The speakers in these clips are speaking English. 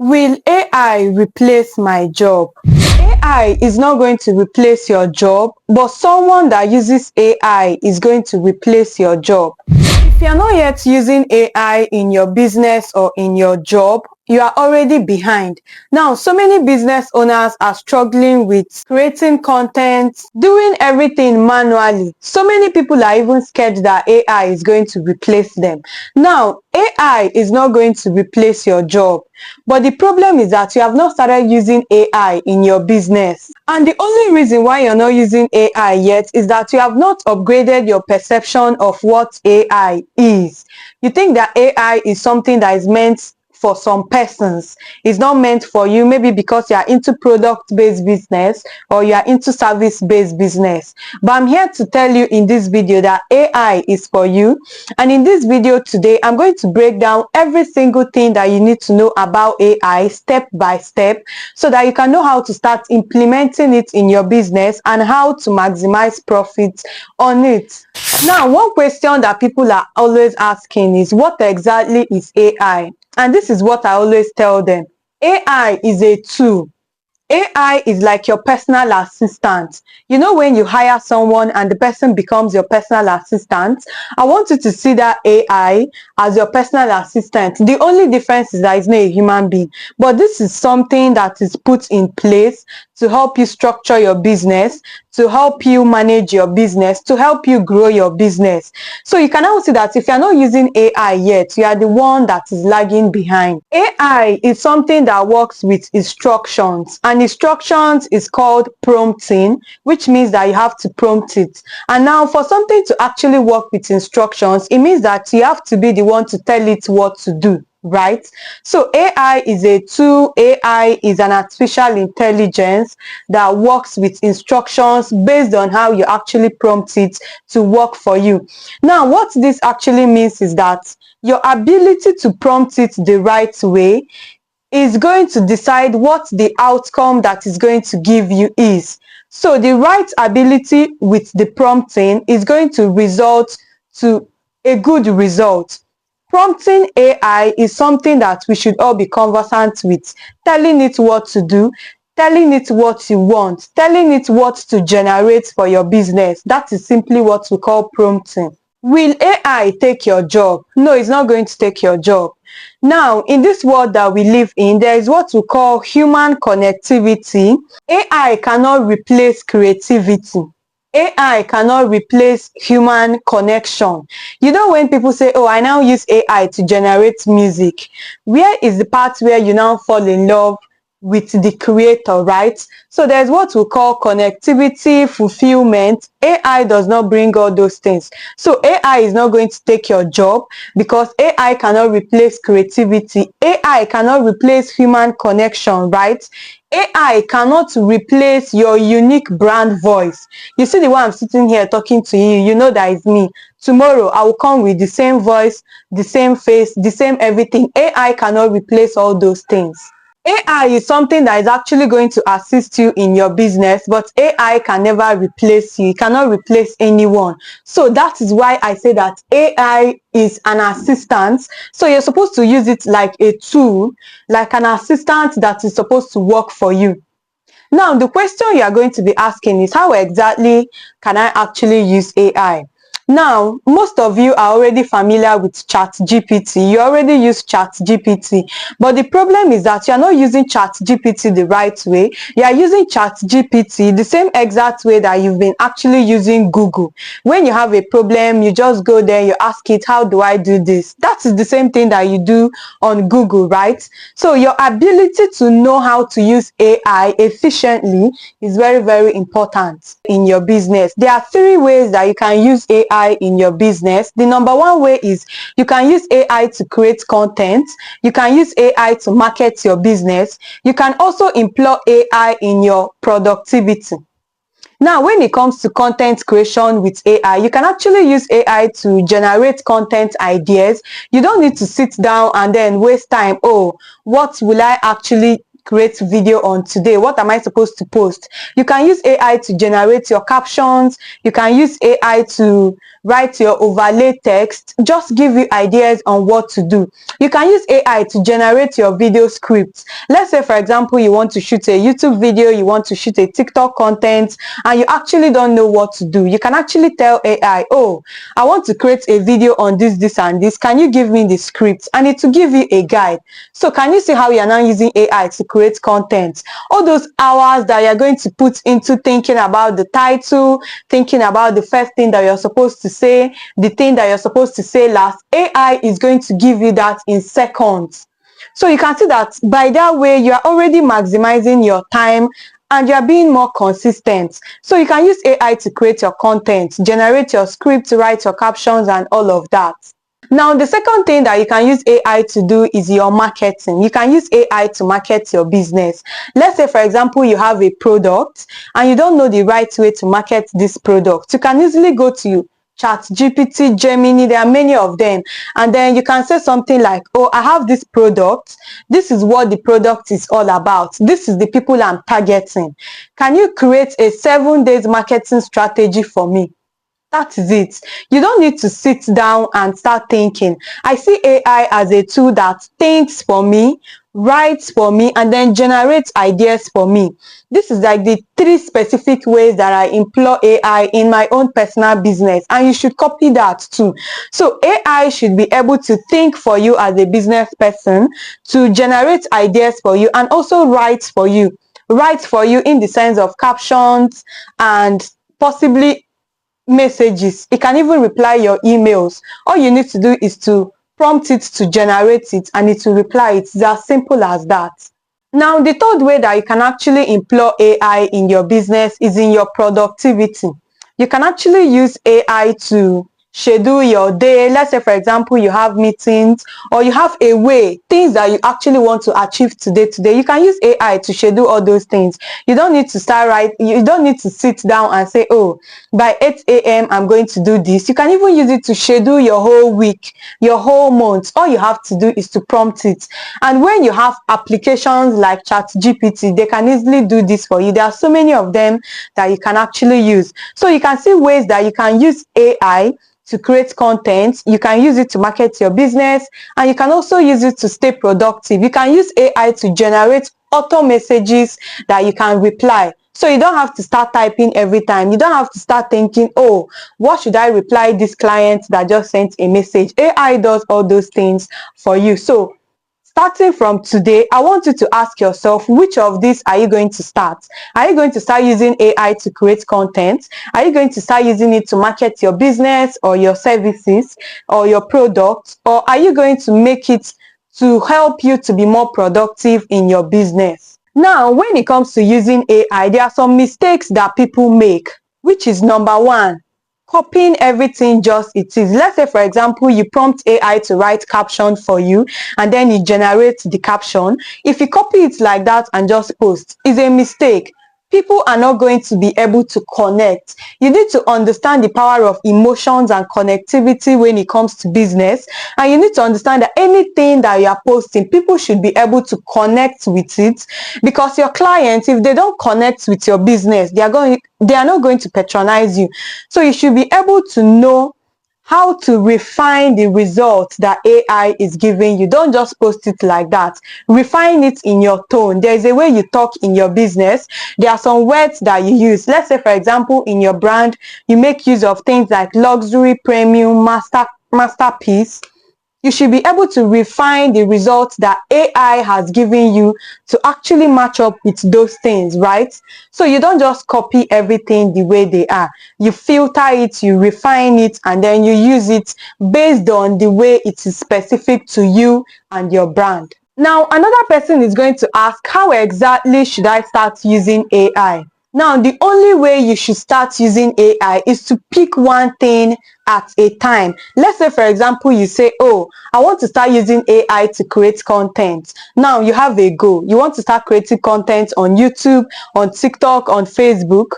Will AI replace my job? AI is not going to replace your job, but someone that uses AI is going to replace your job. If you're not yet using AI in your business or in your job, you are already behind. Now, so many business owners are struggling with creating content, doing everything manually. So many people are even scared that AI is going to replace them. Now, AI is not going to replace your job, but the problem is that you have not started using AI in your business. And the only reason why you're not using AI yet is that you have not upgraded your perception of what AI is. You think that AI is something that is meant for some persons. It's not meant for you, maybe because you are into product-based business or you are into service-based business. But I'm here to tell you in this video that AI is for you. And in this video today, I'm going to break down every single thing that you need to know about AI step by step so that you can know how to start implementing it in your business and how to maximize profits on it. Now, one question that people are always asking is, what exactly is AI? And this is what I always tell them. AI is a tool. AI is like your personal assistant. You know, when you hire someone and the person becomes your personal assistant, I want you to see that AI as your personal assistant. The only difference is that it's not a human being, but this is something that is put in place to help you structure your business, to help you manage your business, to help you grow your business. So you can now see that if you're not using AI yet, you are the one that is lagging behind. AI is something that works with instructions, and instructions is called prompting, which means that you have to prompt it. And now for something to actually work with instructions, it means that you have to be the one to tell it what to do, right? So AI is a tool. AI is an artificial intelligence that works with instructions based on how you actually prompt it to work for you. Now, what this actually means is that your ability to prompt it the right way is going to decide what the outcome that is going to give you is. So the right ability with the prompting is going to result to a good result. Prompting AI is something that we should all be conversant with, telling it what to do, telling it what you want, telling it what to generate for your business. That is simply what we call prompting. Will AI take your job? No, it's not going to take your job. Now, in this world that we live in, there is what we call human connectivity. AI cannot replace creativity. AI cannot replace human connection. You know, when people say, oh, I now use AI to generate music, where is the part where you now fall in love with the creator, right? So there's what we call connectivity, fulfillment. AI does not bring all those things. So AI is not going to take your job because AI cannot replace creativity. AI cannot replace human connection, right? AI cannot replace your unique brand voice. You see the way I'm sitting here talking to you, you know that it's me. Tomorrow, I will come with the same voice, the same face, the same everything. AI cannot replace all those things. AI is something that is actually going to assist you in your business, but AI can never replace you. It cannot replace anyone. So that is why I say that AI is an assistant. So you're supposed to use it like a tool, like an assistant that is supposed to work for you. Now, the question you are going to be asking is, how exactly can I actually use AI? Now, most of you are already familiar with ChatGPT. You already use ChatGPT. But the problem is that you are not using ChatGPT the right way. You are using ChatGPT the same exact way that you've been actually using Google. When you have a problem, you just go there, you ask it, how do I do this? That is the same thing that you do on Google, right? So your ability to know how to use AI efficiently is very, very important in your business. There are 3 ways that you can use AI in your business. The number 1 way is you can use AI to create content. You can use AI to market your business. You can also employ AI in your productivity. Now, when it comes to content creation with AI, you can actually use AI to generate content ideas. You don't need to sit down and then waste time. Oh, what will I actually create video on today? What am I supposed to post? You can use AI to generate your captions. You can use AI to write your overlay text, just give you ideas on what to do. You can use AI to generate your video scripts. Let's say, for example, you want to shoot a YouTube video, you want to shoot a TikTok content, and you actually don't know what to do. You can actually tell AI, oh, I want to create a video on this, and this. Can you give me the script? And it will give you a guide. So can you see how you're now using AI to create content? All those hours that you're going to put into thinking about the title, thinking about the first thing that you're supposed to say, the thing that you're supposed to say last, AI is going to give you that in seconds. So you can see that by that way, you are already maximizing your time and you are being more consistent. So you can use AI to create your content, generate your script, write your captions, and all of that. Now, the second thing that you can use AI to do is your marketing. You can use AI to market your business. Let's say, for example, you have a product and you don't know the right way to market this product. You can easily go to ChatGPT, Gemini, there are many of them. And then you can say something like, oh, I have this product. This is what the product is all about. This is the people I'm targeting. Can you create a 7 days marketing strategy for me? That is it. You don't need to sit down and start thinking. I see AI as a tool that thinks for me, writes for me, and then generates ideas for me. This is like the 3 specific ways that I employ AI in my own personal business, and you should copy that too. So AI should be able to think for you as a business person, to generate ideas for you, and also write for you. Write for you in the sense of captions and possibly messages. It can even reply your emails. All you need to do is to prompt it to generate it and it will reply. It's as simple as that. Now, the third way that you can actually employ AI in your business is in your productivity. You can actually use AI to schedule your day. Let's say, for example, you have meetings or you have a way, things that you actually want to achieve today. You can use AI to schedule all those things. You don't need to you don't need to sit down and say, oh, by 8 a.m. I'm going to do this. You can even use it to schedule your whole week, your whole month. All you have to do is to prompt it. And when you have applications like ChatGPT, they can easily do this for you. There are so many of them that you can actually use. So you can see ways that you can use AI to create content. You can use it to market your business, and you can also use it to stay productive. You can use AI to generate auto messages that you can reply. So you don't have to start typing every time. You don't have to start thinking, oh, what should I reply this client that just sent a message? AI does all those things for you. So starting from today, I want you to ask yourself, which of these are you going to start? Are you going to start using AI to create content? Are you going to start using it to market your business or your services or your products? Or are you going to make it to help you to be more productive in your business? Now, when it comes to using AI, there are some mistakes that people make, which is number 1, copying everything just it is. Let's say, for example, you prompt AI to write caption for you and then it generates the caption. If you copy it like that and just post, it's a mistake. People are not going to be able to connect. You need to understand the power of emotions and connectivity when it comes to business. And you need to understand that anything that you are posting, people should be able to connect with it, because your clients, if they don't connect with your business, they are not going to patronize you. So you should be able to know how to refine the results that AI is giving you. Don't just post it like that. Refine it in your tone. There is a way you talk in your business. There are some words that you use. Let's say, for example, in your brand, you make use of things like luxury, premium, masterpiece. You should be able to refine the results that AI has given you to actually match up with those things, right? So you don't just copy everything the way they are. You filter it, you refine it, and then you use it based on the way it is specific to you and your brand. Now, another person is going to ask, how exactly should I start using AI? Now, the only way you should start using AI is to pick one thing at a time. Let's say, for example, you say, oh, I want to start using AI to create content. Now you have a goal. You want to start creating content on YouTube, on TikTok, on Facebook.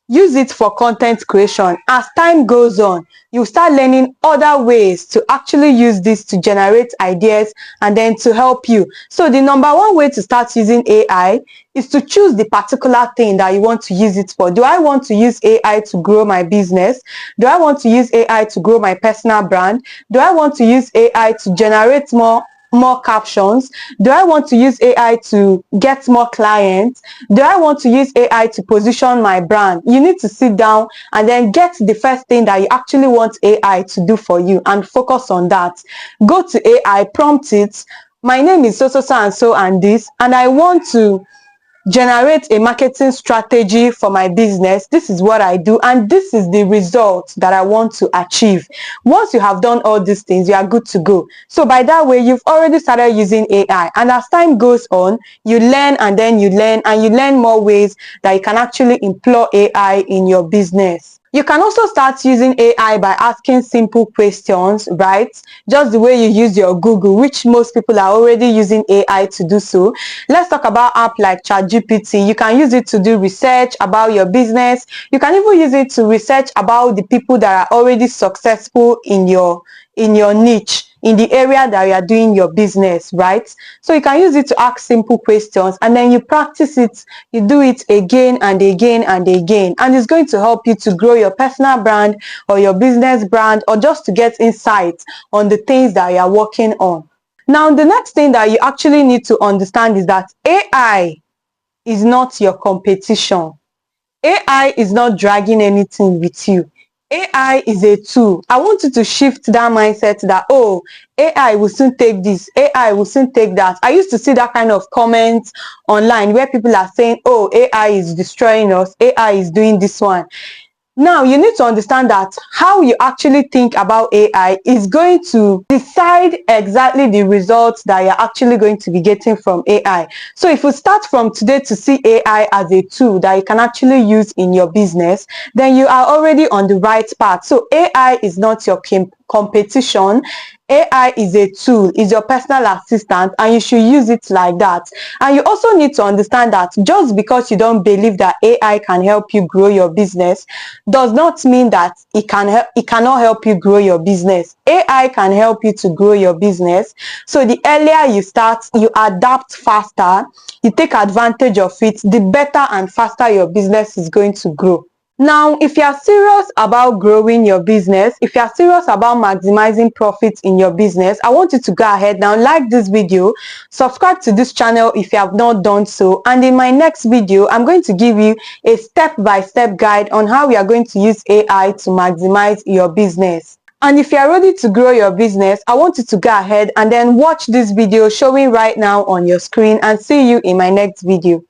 Use it for content creation. As time goes on, you start learning other ways to actually use this to generate ideas and then to help you. So the number one way to start using AI is to choose the particular thing that you want to use it for. Do I want to use AI to grow my business? Do I want to use AI to grow my personal brand? Do I want to use AI to generate more captions? Do I want to use AI to get more clients? Do I want to use AI to position my brand? You need to sit down and then get the first thing that you actually want AI to do for you and focus on that. Go to AI, prompt it. My name is so and so and this, and I want to generate a marketing strategy for my business. This is what I do, and this is the result that I want to achieve. Once you have done all these things, you are good to go. So by that way, you've already started using AI, and as time goes on, you learn and then you learn and you learn more ways that you can actually employ AI in your business. You can also start using AI by asking simple questions, right? Just the way you use your Google, which most people are already using AI to do so. Let's talk about apps like ChatGPT. You can use it to do research about your business. You can even use it to research about the people that are already successful in your niche, in the area that you are doing your business, right? So you can use it to ask simple questions and then you practice it. You do it again and again and again, and it's going to help you to grow your personal brand or your business brand, or just to get insight on the things that you are working on. Now, the next thing that you actually need to understand is that AI is not your competition. AI is not dragging anything with you. AI is a tool. I want you to shift that mindset that, oh, AI will soon take this, AI will soon take that. I used to see that kind of comments online where people are saying, oh, AI is destroying us, AI is doing this one. Now, you need to understand that how you actually think about AI is going to decide exactly the results that you're actually going to be getting from AI. So if you start from today to see AI as a tool that you can actually use in your business, then you are already on the right path. So AI is not your competition. AI is a tool, is your personal assistant, and you should use it like that. And you also need to understand that just because you don't believe that AI can help you grow your business does not mean that it cannot help you grow your business. AI can help you to grow your business. So the earlier you start, you adapt faster, you take advantage of it, the better and faster your business is going to grow. Now, if you are serious about growing your business, if you are serious about maximizing profits in your business, I want you to go ahead now, like this video, subscribe to this channel if you have not done so, and in my next video, I'm going to give you a step-by-step guide on how we are going to use AI to maximize your business. And if you are ready to grow your business, I want you to go ahead and then watch this video showing right now on your screen, and see you in my next video.